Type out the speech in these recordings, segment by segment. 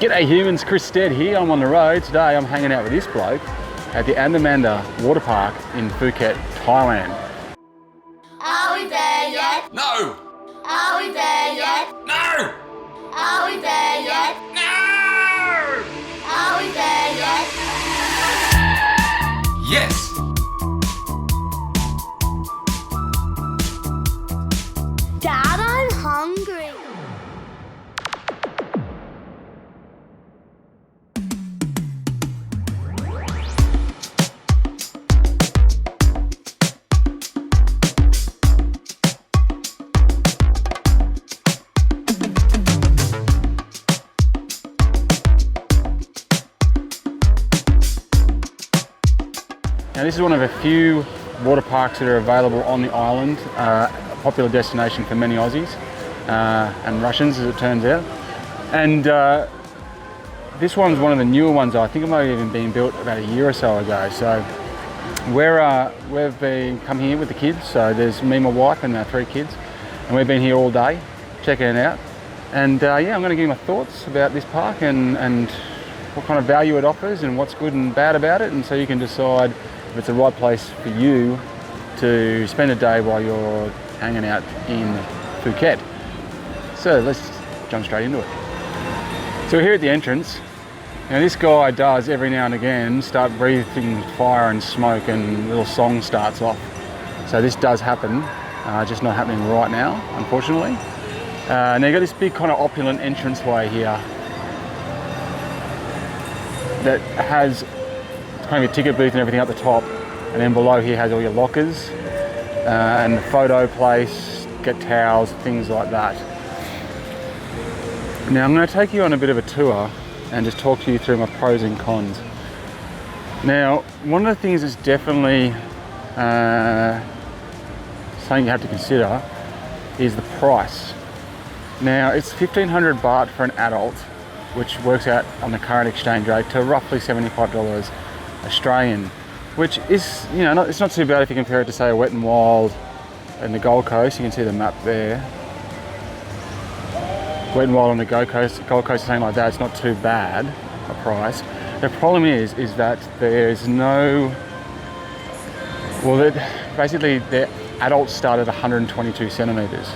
G'day humans, Chris Stead here. I'm on the road. Today I'm hanging out with this bloke at the Andamanda Water Park in Phuket, Thailand. Are we there yet? No! Are we there yet? No! Are we there yet? No! Are we there yet? Yes! Dad, I'm hungry. Now this is one of a few water parks that are available on the island, a popular destination for many Aussies and Russians, as it turns out. And this one's one of the newer ones. I think it might have even been built about a year or so ago. So we've come here with the kids. So there's me, my wife and our 3 kids, and we've been here all day checking it out. And yeah, I'm going to give you my thoughts about this park and what kind of value it offers and what's good and bad about it, and so you can decide if it's the right place for you to spend a day while you're hanging out in Phuket. So let's jump straight into it. So we're here at the entrance. Now this guy does every now and again start breathing fire and smoke, and a little song starts off. So this does happen, just not happening right now, unfortunately. Now you've got this big kind of opulent entranceway here that has kind of your ticket booth and everything up the top, and then below here has all your lockers and the photo place, get towels, things like that. Now I'm going to take you on a bit of a tour and just talk to you through my pros and cons. Now one of the things that's definitely something you have to consider is the price. Now it's 1,500 baht for an adult, which works out on the current exchange rate to roughly $75 Australian, which is, you know, it's not too bad if you compare it to, say, a Wet n Wild and the Gold Coast. You can see the map there. Wet n Wild on the Gold Coast or something like that, it's not too bad a price. The problem is that there's no, well, basically the adults start at 122 centimetres.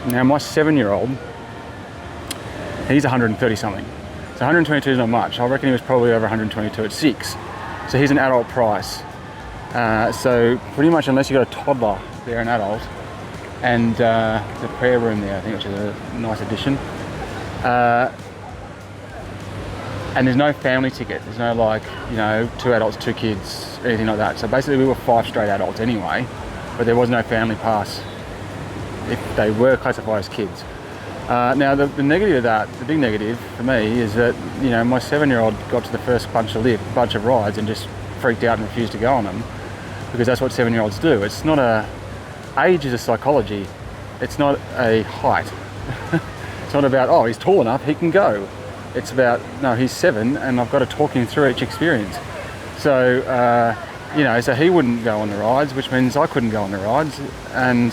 Now my 7-year-old, he's 130 something. So 122 is not much. I reckon he was probably over 122 at 6. So here's an adult price. So pretty much, unless you've got a toddler, they're an adult. And the prayer room there, I think, which is a nice addition. And there's no family ticket. There's no, like, you know, 2 adults, 2 kids, anything like that. So basically we were 5 straight adults anyway, but there was no family pass if they were classified as kids. Now the negative of that, the big negative for me, is that, you know, my 7-year-old got to the first bunch of rides and just freaked out and refused to go on them, because that's what 7-year-olds do. It's not age is a psychology. It's not a height. It's not about, oh, he's tall enough, he can go. It's about, no, he's 7 and I've got to talk him through each experience. So, you know, so he wouldn't go on the rides, which means I couldn't go on the rides. And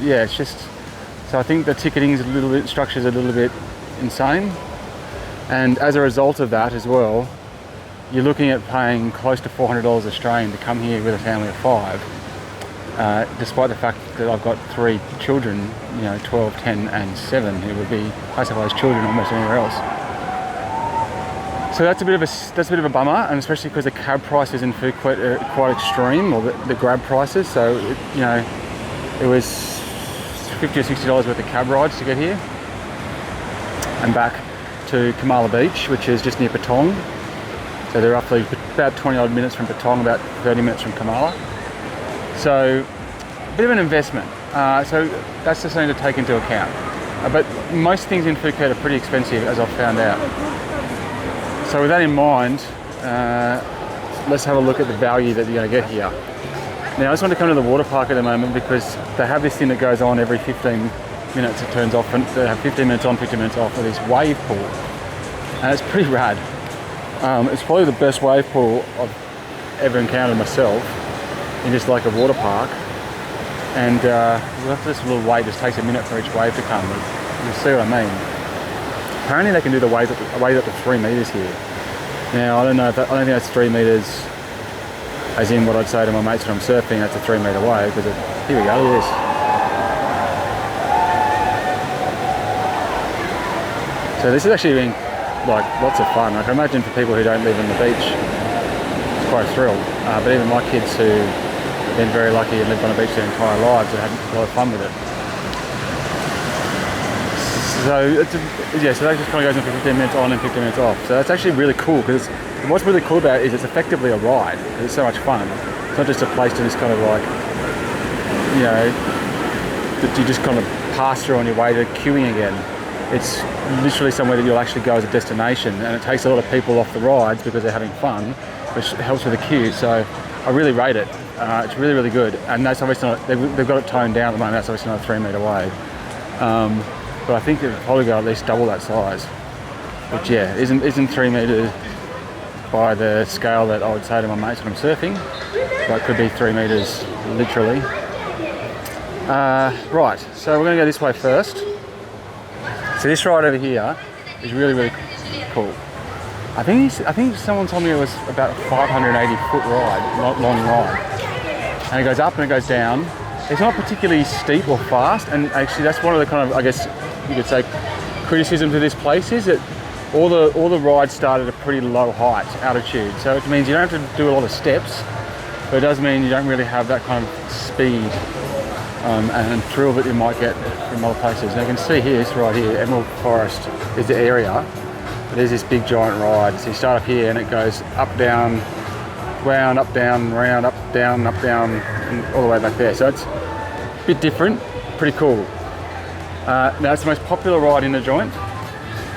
yeah, it's just, so I think the ticketing is structure's a little bit insane. And as a result of that as well, you're looking at paying close to $400 Australian to come here with a family of 5, despite the fact that I've got 3 children, you know, 12, 10 and 7, who would be classified as children almost anywhere else. So that's a bit of a bummer, and especially because the cab prices in Phuket are quite extreme, or the grab prices. So you know, it was $50 or $60 worth of cab rides to get here and back to Kamala Beach, which is just near Patong. So they're roughly about 20 odd minutes from Patong, about 30 minutes from Kamala. So a bit of an investment. So that's just something to take into account. But most things in Phuket are pretty expensive, as I've found out. So with that in mind, let's have a look at the value that you're going to get here. Now I just want to come to the water park at the moment because they have this thing that goes on every 15 minutes. It turns off, and they have 15 minutes on, 15 minutes off, with this wave pool. And it's pretty rad. It's probably the best wave pool I've ever encountered myself in just like a water park. And we'll have this little wait, just takes a minute for each wave to come. You'll see what I mean. apparently they can do the waves up to 3 meters here. Now I don't know if I don't think that's 3 meters, as in what I'd say to my mates when I'm surfing. That's a 3 meter wave because here we go. Look at this. So this has actually been like lots of fun. I can imagine for people who don't live on the beach, it's quite a thrill. But even my kids who have been very lucky and lived on a beach their entire lives have had a lot of fun with it. So so that just kind of goes in for 15 minutes on and 15 minutes off. So that's actually really cool because what's really cool about it is it's effectively a ride. It's so much fun. It's not just a place to just kind of like, you know, that you just kind of pass through on your way to queuing again. It's literally somewhere that you'll actually go as a destination, and it takes a lot of people off the rides because they're having fun, which helps with the queue. So I really rate it. It's really, really good. And that's obviously not, they've got it toned down at the moment. That's obviously not a 3 meter wave. But I think it'll probably go at least double that size, which yeah, isn't 3 meters by the scale that I would say to my mates when I'm surfing, but it could be 3 meters literally. Right, so we're going to go this way first. So this ride over here is really, really cool. I think someone told me it was about a 580 foot ride, long ride, and it goes up and it goes down. It's not particularly steep or fast, and actually that's one of the kind of, I guess you could say, criticisms of this place is that all the rides start at a pretty low height, altitude. So it means you don't have to do a lot of steps, but it does mean you don't really have that kind of speed and thrill that you might get from other places. Now you can see here, this right here, Emerald Forest is the area. There's this big giant ride. So you start up here and it goes up, down, round, up, down, round, up, down, and all the way back there. So it's a bit different, pretty cool. Now it's the most popular ride in the joint.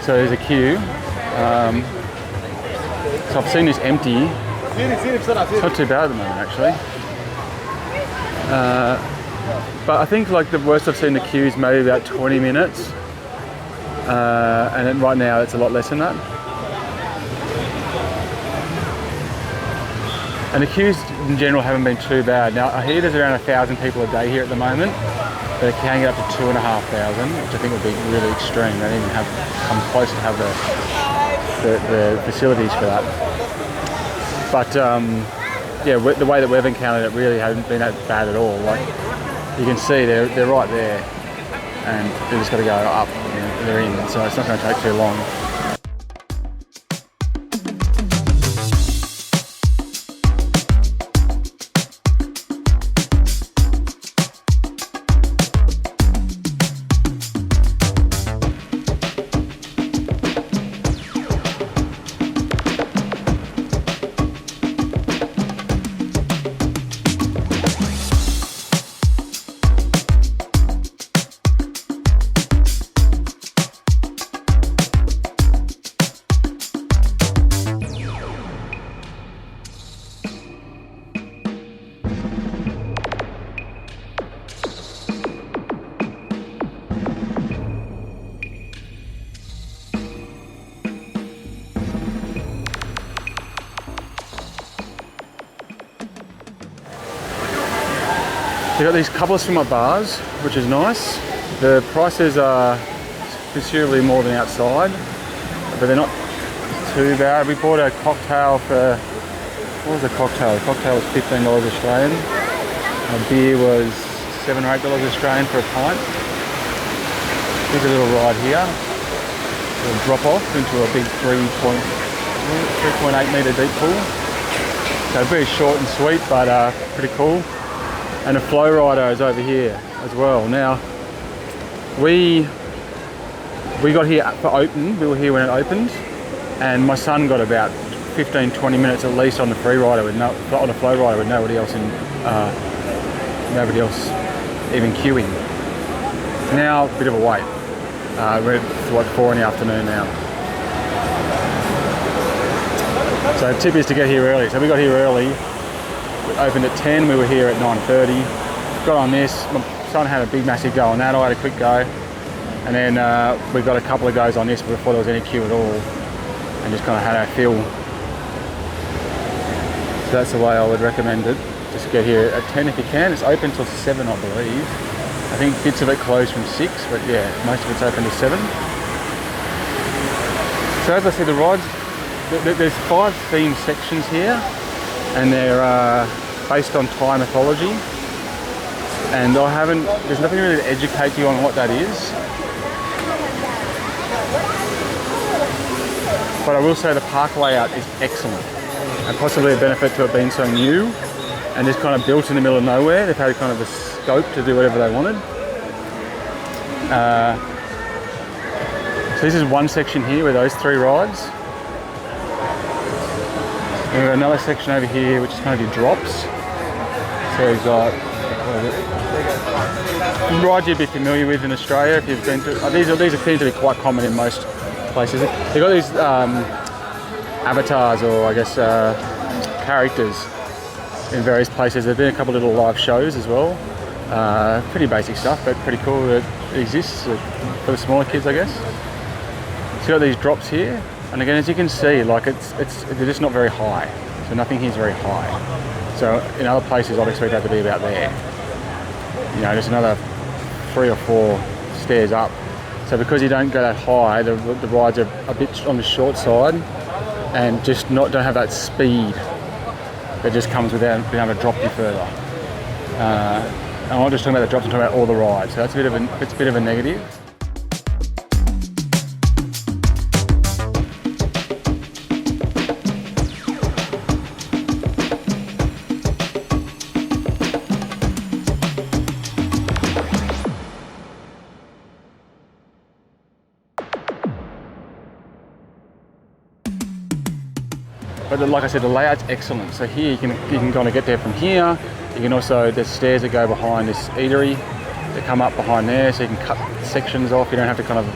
So there's a queue. So I've seen this empty. It's not too bad at the moment actually. But I think like the worst I've seen the queue is maybe about 20 minutes. And then right now it's a lot less than that. And the queues in general haven't been too bad. Now I hear there's around 1,000 people a day here at the moment, but it can get up to 2,500, which I think would be really extreme. They don't even come close to have the facilities for that. But yeah, the way that we've encountered it really hasn't been that bad at all. Like you can see they're right there, and they've just got to go up and they're in, so it's not going to take too long. You've got these couple of swim-up bars, which is nice. The prices are considerably more than outside, but they're not too bad. We bought a cocktail for, what was the cocktail? The cocktail was $15 Australian. A beer was $7 or $8 Australian for a pint. Here's a little ride here. It'll drop off into a big 3.8 metre deep pool. So very short and sweet, but pretty cool. And a flow rider is over here as well. Now, we got here for open. We were here when it opened, and my son got about 15-20 minutes at least on the free rider with on a flow rider with nobody else even queuing. Now, a bit of a wait. We're at like 4 in the afternoon now. So the tip is to get here early. So we got here early. We opened at 10, we were here at 9:30. Got on this, my son had a big massive go on that, I had a quick go. And then we got a couple of goes on this before there was any queue at all, and just kind of had our fill. So that's the way I would recommend it. Just get here at 10 if you can. It's open till 7, I believe. I think bits of it closed from 6, but yeah, most of it's open to 7. So as I said, the rides, there's 5 themed sections here, and they're based on Thai mythology. And there's nothing really to educate you on what that is. But I will say the park layout is excellent, and possibly a benefit to it being so new and just kind of built in the middle of nowhere. They've had kind of a scope to do whatever they wanted. So this is one section here with those 3 rides. And we've got another section over here which is kind of your drops. So we've got rides you'd be familiar with in Australia if you've been to. These appear to be quite common in most places. They've got these avatars, or I guess characters, in various places. There've been a couple of little live shows as well. Pretty basic stuff, but pretty cool that it exists for the smaller kids, I guess. So you've got these drops here, and again, as you can see, like they're just not very high. So nothing here is very high. So in other places, I'd expect that to be about there. You know, just another 3 or 4 stairs up. So because you don't go that high, the rides are a bit on the short side, and just don't have that speed that just comes without being able to drop you further. And I'm not just talking about the drops, I'm talking about all the rides. So that's a bit of a negative. But like I said, the layout's excellent. So here you can kind of get there from here. You can also, there's stairs that go behind this eatery that come up behind there, so you can cut sections off. You don't have to kind of,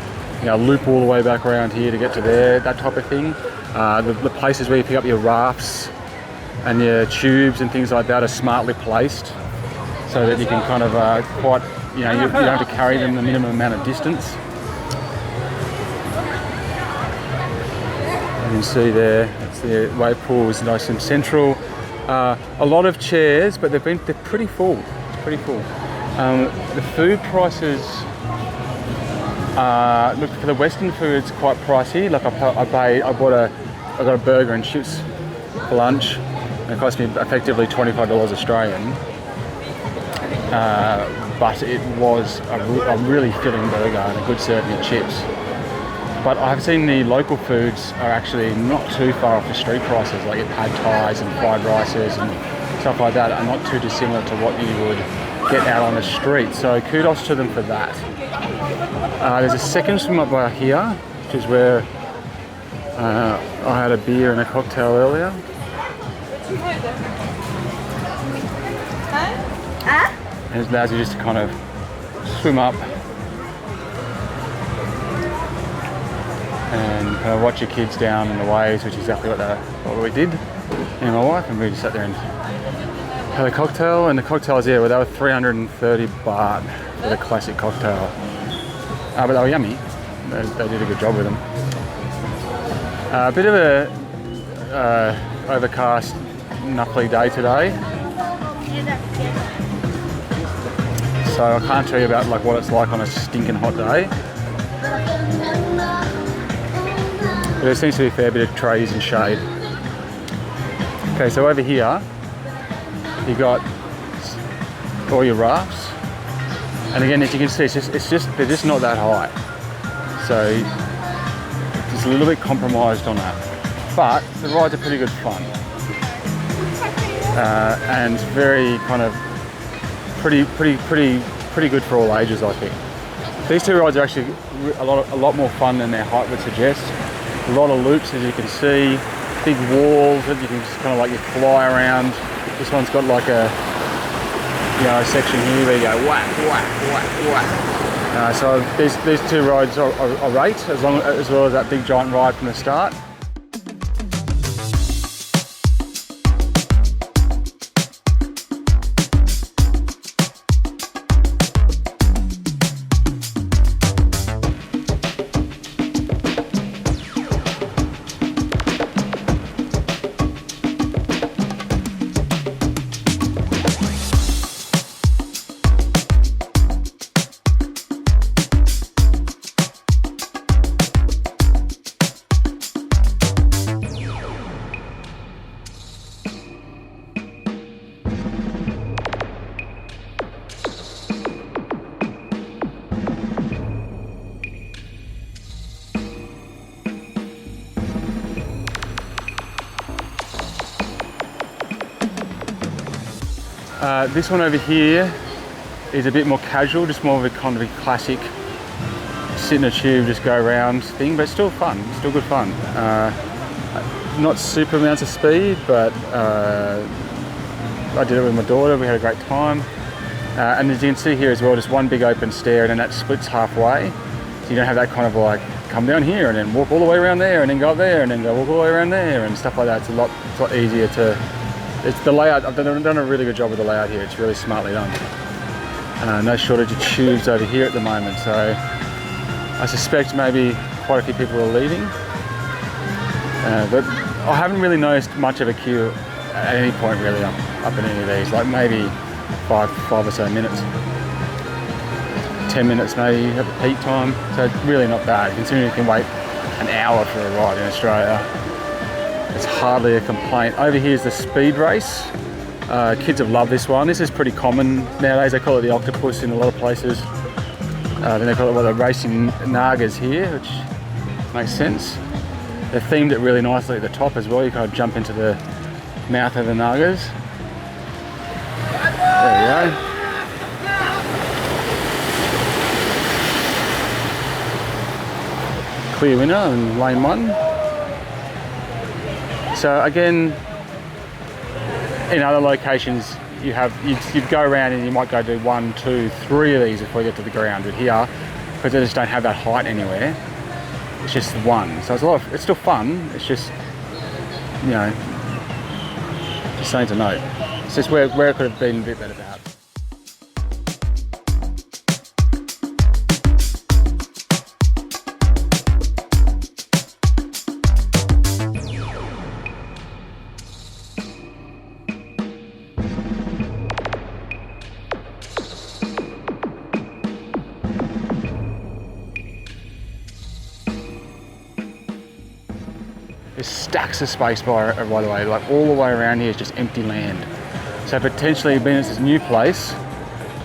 loop all the way back around here to get to there, that type of thing. The places where you pick up your rafts and your tubes and things like that are smartly placed, so that you can kind of you don't have to carry them the minimum amount of distance. You can see there, that's the wave pool is nice and central. A lot of chairs, but they're pretty full. It's pretty full. The food prices, look, for the Western food, it's quite pricey. Like I got a burger and chips for lunch, and it cost me effectively $25 Australian. But it was a really filling burger and a good serving of chips. But I've seen the local foods are actually not too far off the street prices, like your pad thais and fried rices and stuff like that are not too dissimilar to what you would get out on the street. So kudos to them for that. There's a second swim up by here, which is where I had a beer and a cocktail earlier. And it allows you just to kind of swim up and kind of watch your kids down in the waves, which is exactly what we did, me and my wife, and we just sat there and had a cocktail. And the cocktails, yeah, well, they were 330 baht for the classic cocktail, but they were yummy. They did a good job with them. A bit of a overcast, knuckly day today, so I can't tell you about like what it's like on a stinking hot day. But there seems to be a fair bit of trees and shade. Okay, so over here you got all your rafts, and again, as you can see, they're just not that high, so it's a little bit compromised on that. But the rides are pretty good fun, and very kind of pretty good for all ages, I think. These 2 rides are actually a lot more fun than their height would suggest. A lot of loops, as you can see, big walls that you can just kind of like you fly around. This one's got like a section here where you go whack, whack, whack, whack. So these 2 rides are great, as well as that big giant ride from the start. This one over here is a bit more casual, just more of a kind of a classic sit in a tube, just go around thing, but it's still fun, still good fun. Not super amounts of speed, but I did it with my daughter, we had a great time. And as you can see here as well, just one big open stair, and then that splits halfway. So you don't have that kind of like, come down here and then walk all the way around there and then go up there and then go walk all the way around there and stuff like that. It's a lot easier to, it's the layout, I've done a really good job with the layout here. It's really smartly done. No shortage of tubes over here at the moment, so I suspect maybe quite a few people are leaving. But I haven't really noticed much of a queue at any point really up in any of these, like maybe five or so minutes. 10 minutes maybe at the peak time, so it's really not bad considering you can wait an hour for a ride in Australia. It's hardly a complaint. Over here is the speed race. Kids have loved this one. This is pretty common nowadays. They call it the octopus in a lot of places. Then they call it the racing Nagas here, which makes sense. They themed it really nicely at the top as well. You kind of jump into the mouth of the Nagas. There you go. Clear winner in lane 1. So again, in other locations you'd go around and you might go do 1, 2, 3 of these before you get to the ground. But here, because they just don't have that height anywhere, it's just one. So it's still fun. It's just, you know, just something to note. It's just where it could have been a bit better perhaps. There's stacks of space by the way, like all the way around here is just empty land. So potentially being it's this new place,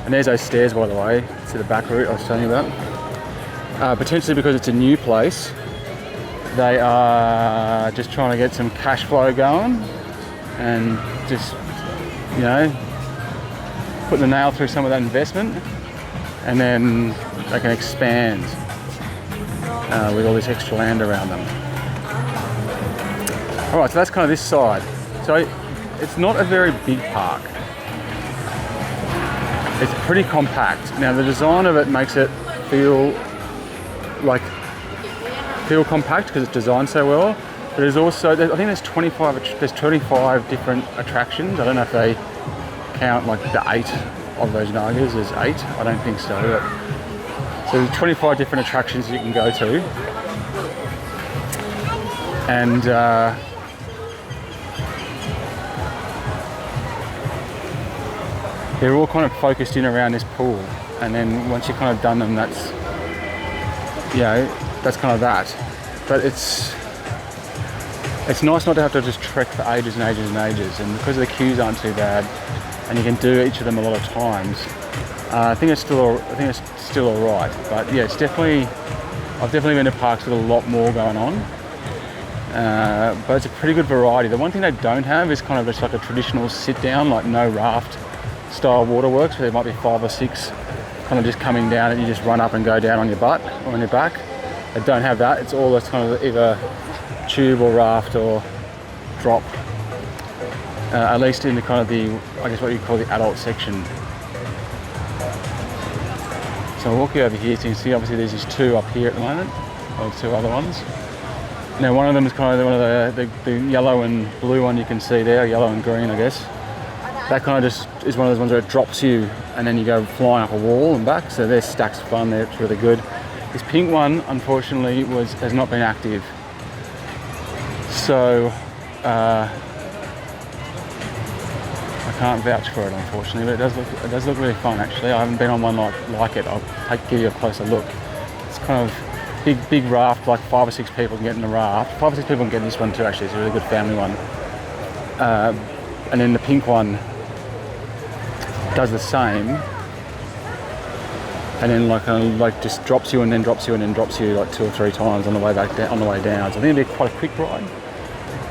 and there's those stairs by the way, to the back route I was telling you about. Potentially because it's a new place, they are just trying to get some cash flow going and just, you know, put the nail through some of that investment, and then they can expand with all this extra land around them. Alright, so that's kind of this side. So it's not a very big park. It's pretty compact. Now the design of it makes it feel compact because it's designed so well. But there's also, I think there's 25 different attractions. I don't know if they count like the 8 of those Nagas as 8. I don't think so. But, so there's 25 different attractions you can go to. And they're all kind of focused in around this pool, and then once you've kind of done them, that's, you know, that's kind of that. But it's nice not to have to just trek for ages and ages and ages, and because the queues aren't too bad, and you can do each of them a lot of times. I think it's still all right. But yeah, I've definitely been to parks with a lot more going on. But it's a pretty good variety. The one thing they don't have is kind of just like a traditional sit down, like no raft style waterworks, where there might be 5 or 6 kind of just coming down and you just run up and go down on your butt or on your back. They don't have that. It's all this kind of either tube or raft or drop, at least in the kind of the, I guess what you call the adult section. So I'll walk you over here so you can see obviously there's these 2 up here at the moment, or 2 other ones. Now one of them is kind of one of the yellow and blue one you can see there, yellow and green I guess. That kind of just is one of those ones where it drops you and then you go flying up a wall and back. So they're stacks of fun, it's really good. This pink one, unfortunately, has not been active. So I can't vouch for it, unfortunately, but it does look really fun actually. I haven't been on one like it. I'll give you a closer look. It's kind of big raft, like 5 or 6 people can get in the raft. 5 or 6 people can get in this one too actually. It's a really good family one. And then the pink one does the same, and then like just drops you and then drops you and then drops you like 2 or 3 times on the way back down, on the way down. So I think it'll be quite a quick ride.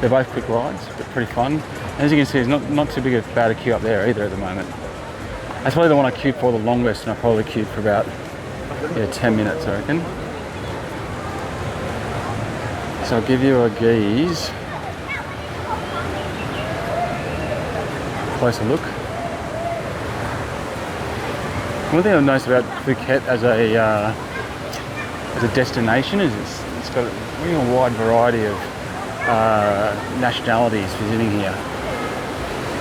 They're both quick rides, but pretty fun. And as you can see, it's not too bad a queue up there either at the moment. That's probably the one I queued for the longest, and I probably queued for about 10 minutes, I reckon. So I'll give you a gaze. Closer look. One thing I've noticed about Phuket as a destination is it's got a real wide variety of nationalities visiting here.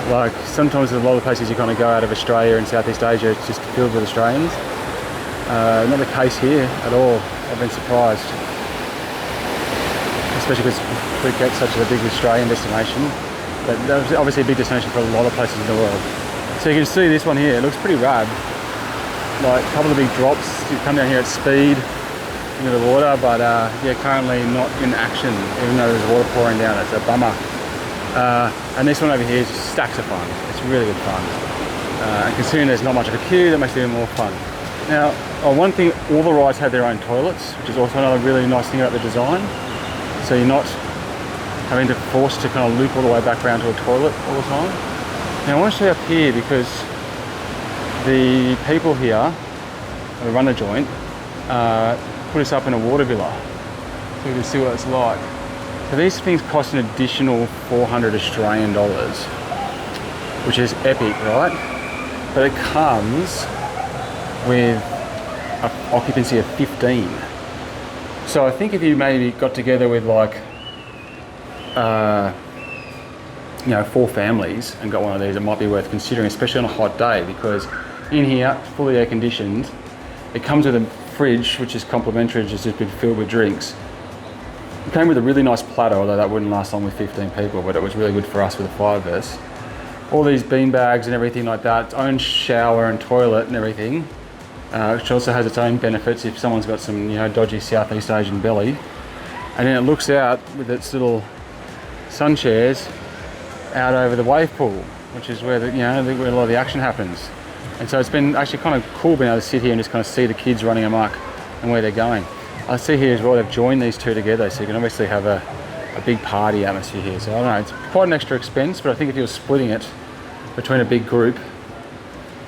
Like sometimes a lot of places you kind of go out of Australia and Southeast Asia, it's just filled with Australians. Not the case here at all. I've been surprised, especially because Phuket's such a big Australian destination. But that's obviously a big destination for a lot of places in the world. So you can see this one here. It looks pretty rad. Like a couple of big drops. You come down here at speed into the water, but yeah, currently not in action, even though there's water pouring down. It's a bummer. And this one over here is stacks of fun. It's really good fun. And considering there's not much of a queue, that makes it even more fun. Now, one thing, all the rides have their own toilets, which is also another really nice thing about the design. So you're not having to force to kind of loop all the way back around to a toilet all the time. Now I want to show you up here because the people here, who run the joint, put us up in a water villa. So you can see what it's like. So these things cost an additional 400 Australian dollars, which is epic, right? But it comes with an occupancy of 15. So I think if you maybe got together with like, 4 families and got one of these, it might be worth considering, especially on a hot day, because in here, fully air conditioned, it comes with a fridge, which is complimentary, which has just been filled with drinks. It came with a really nice platter, although that wouldn't last long with 15 people, but it was really good for us with the 5 of us. All these bean bags and everything like that, its own shower and toilet and everything, which also has its own benefits if someone's got some, dodgy Southeast Asian belly. And then it looks out with its little sun chairs out over the wave pool, which is where where a lot of the action happens. And so it's been actually kind of cool being able to sit here and just kind of see the kids running amok and where they're going. I see here as well they've joined these two together, so you can obviously have a big party atmosphere here. So I don't know, it's quite an extra expense, but I think if you're splitting it between a big group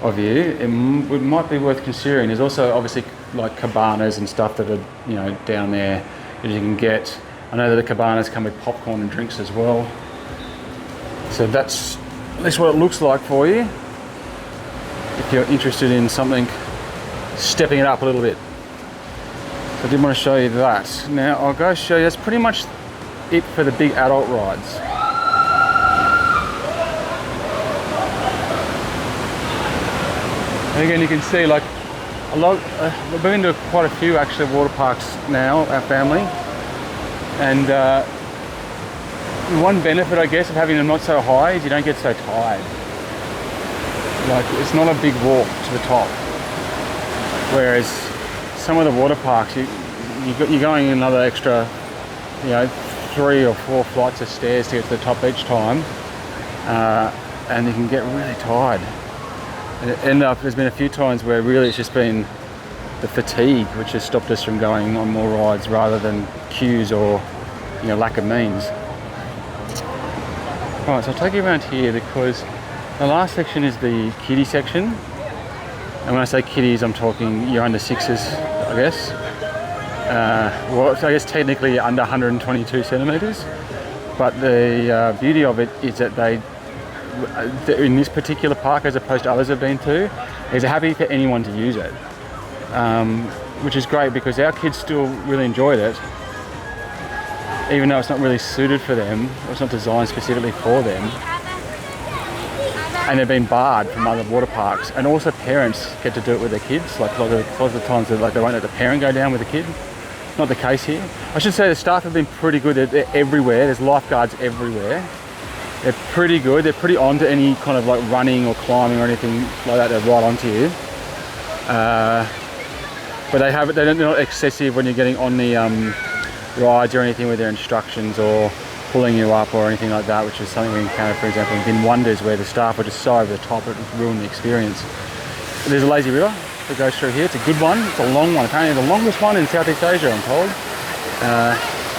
of you, it might be worth considering. There's also obviously like cabanas and stuff that are down there that you can get. I know that the cabanas come with popcorn and drinks as well. So that's at least what it looks like for you, if you're interested in something, stepping it up a little bit. So I did want to show you that. Now I'll go show you, that's pretty much it for the big adult rides. And again, you can see like a lot, we've been to quite a few actually water parks now, our family. And one benefit, I guess, of having them not so high is you don't get so tired. Like, it's not a big walk to the top. Whereas some of the water parks, you're going another extra, 3 or 4 flights of stairs to get to the top each time, and you can get really tired. And there's been a few times where really it's just been the fatigue which has stopped us from going on more rides rather than queues or lack of means. Right, so I'll take you around here because the last section is the kiddie section. And when I say kiddies, I'm talking you're under 6s, I guess. Well, I guess technically you're under 122 centimetres. But the beauty of it is that in this particular park, as opposed to others I've been to, is happy for anyone to use it. Which is great because our kids still really enjoyed it, even though it's not really suited for them, or it's not designed specifically for them. And they've been barred from other water parks. And also parents get to do it with their kids. Like a lot of the times they won't let the parent go down with the kid. Not the case here. I should say the staff have been pretty good. They're everywhere. There's lifeguards everywhere. They're pretty good. They're pretty on to any kind of like running or climbing or anything like that. They're right onto you. But they're not excessive when you're getting on the rides or anything with their instructions or pulling you up or anything like that, which is something we encountered, for example, in Wonders, where the staff were just so over the top it ruined the experience. There's a lazy river that goes through here. It's a good one. It's a long one. Apparently the longest one in Southeast Asia, I'm told.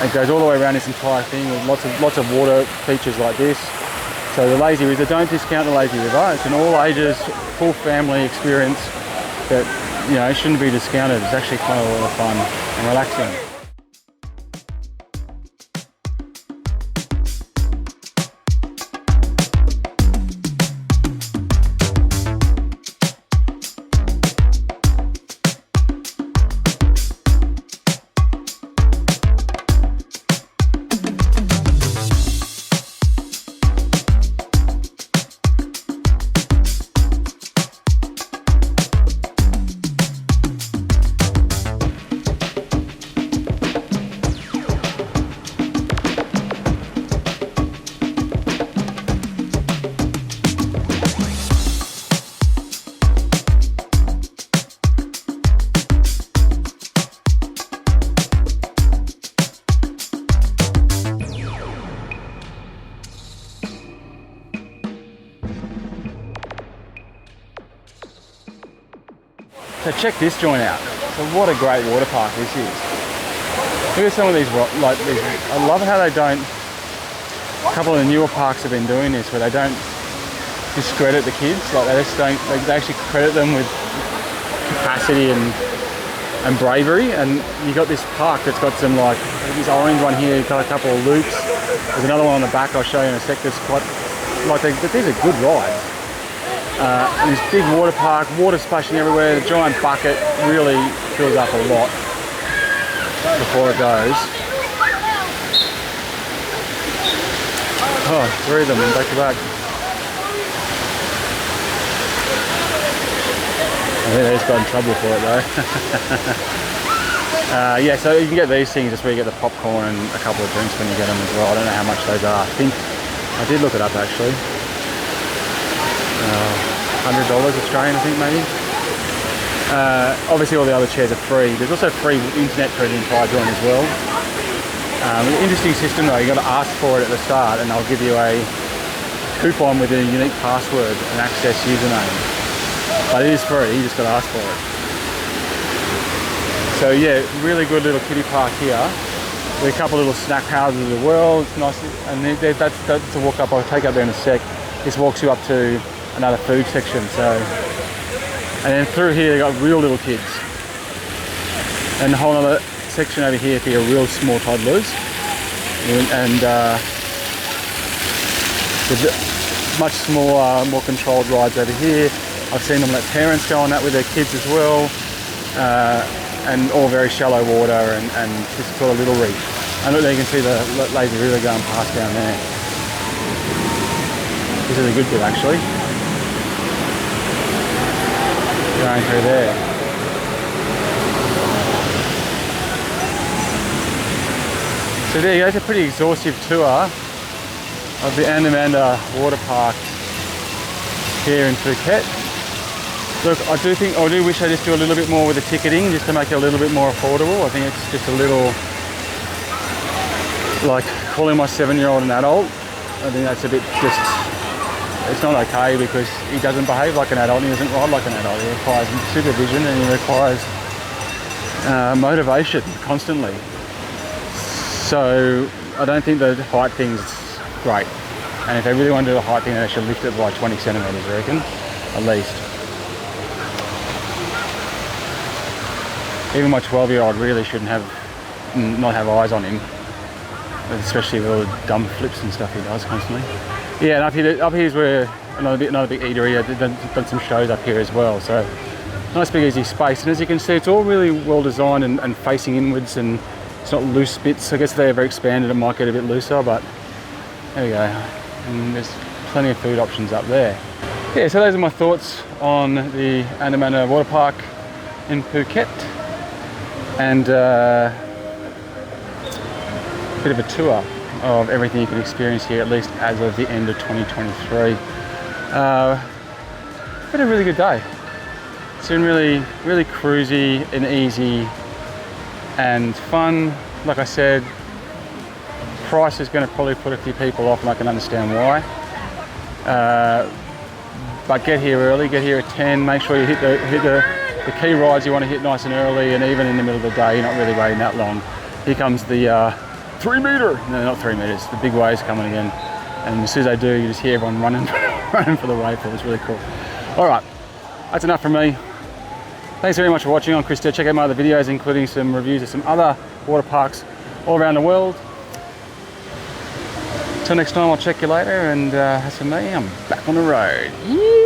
It goes all the way around this entire thing with lots of water features like this. So the lazy river, don't discount the lazy river. It's an all ages, full family experience that, you know, shouldn't be discounted. It's actually kind of a lot of fun and relaxing. So check this joint out. So what a great water park this is. Look at some of these, I love how they don't, a couple of the newer parks have been doing this where they don't discredit the kids, like they just don't, they actually credit them with capacity and bravery. And you got this park that's got some like, this orange one here, you've got a couple of loops. There's another one on the back I'll show you in a sec that's quite, like these are good rides. And this big water park, water splashing everywhere, the giant bucket really fills up a lot before it goes. Oh, 3 of them back to back. I think they just got in trouble for it though. Yeah, so you can get these things, that's where you get the popcorn and a couple of drinks when you get them as well. I don't know how much those are. I think, I did look it up actually. $100 Australian, I think maybe. Obviously all the other chairs are free. There's also free internet through the entire joint as well. Interesting system though, you got to ask for it at the start and they'll give you a coupon with a unique password and access username. But it is free, you just got to ask for it. So yeah, really good little kiddie park here. With a couple of little snack houses as well. It's nice, and that's a walk up. I'll take up there in a sec. This walks you up to another food section. So, and then through here they got real little kids, and a whole other section over here for your real small toddlers, and there's much smaller, more controlled rides over here. I've seen them let parents go on that with their kids as well, and all very shallow water and just sort of little reef. And look, there you can see the lazy river going past down there. This is a good bit actually. Going through there. So there you go, it's a pretty exhaustive tour of the Andamanda Water Park here in Phuket. Look, I do wish I just do a little bit more with the ticketing just to make it a little bit more affordable. I think it's just a little, like calling my 7-year-old an adult. I think that's a bit it's not okay because he doesn't behave like an adult and he doesn't ride like an adult. He requires supervision and he requires motivation constantly. So I don't think the height thing's great. And if they really want to do the height thing, they should lift it by 20 centimetres, I reckon, at least. Even my 12-year-old really shouldn't not have eyes on him, especially with all the dumb flips and stuff he does constantly. Yeah, and up here's where another big eatery. I've done some shows up here as well. So nice big easy space. And as you can see, it's all really well designed and facing inwards, and it's not loose bits. I guess if they ever expanded, it might get a bit looser, but there we go. And there's plenty of food options up there. Yeah, so those are my thoughts on the Andamanda Water Park in Phuket. And bit of a tour of everything you can experience here, at least as of the end of 2023. Been a really good day. It's been really cruisy and easy and fun. Like I said, price is going to probably put a few people off, and I can understand why. But get here early, get here at 10. Make sure you hit the key rides you want to hit nice and early, and even in the middle of the day, you're not really waiting that long. Here comes the 3 metre. No, not 3 metres. The big waves coming again. And as soon as they do, you just hear everyone running, running for the wave pool. It's really cool. All right, that's enough from me. Thanks very much for watching. I'm Chris Stead. Check out my other videos, including some reviews of some other water parks all around the world. Till next time, I'll check you later, and as for me, I'm back on the road. Yeah.